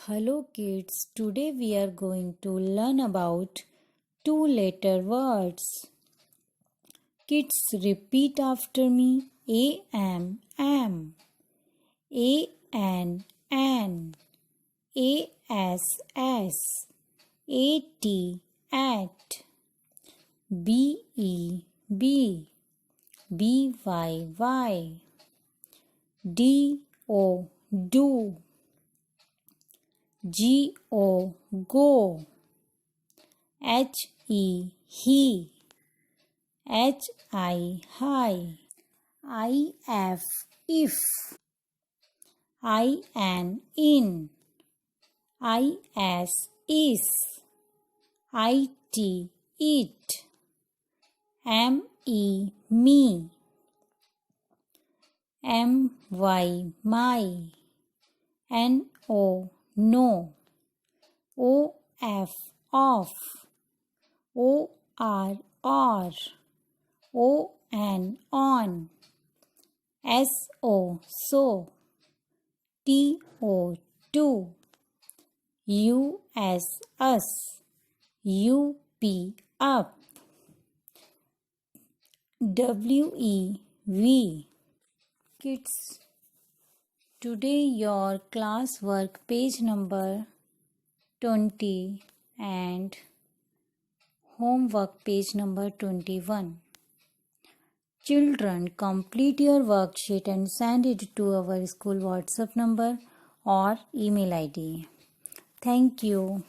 Hello kids, today we are going to learn about two-letter words. Kids, repeat after me. A-M, am. A-N, an. A-S-S. A-T, at. B-E, B. B-Y-Y. D-O, do. G-O, go. H-E, he. H-I, high. I-F, if. I-N, in. I-S, is. I-T, it. M-E, me. M-Y, my. N-O, no. O-F, off. O-R, or. O-N, on. S-O, so. T-O, to. U-S, us. U-P, up. W-E, Kids, today your class work page number 20 and homework page number 21. Children, complete your worksheet and send it to our school WhatsApp number or email ID. Thank you.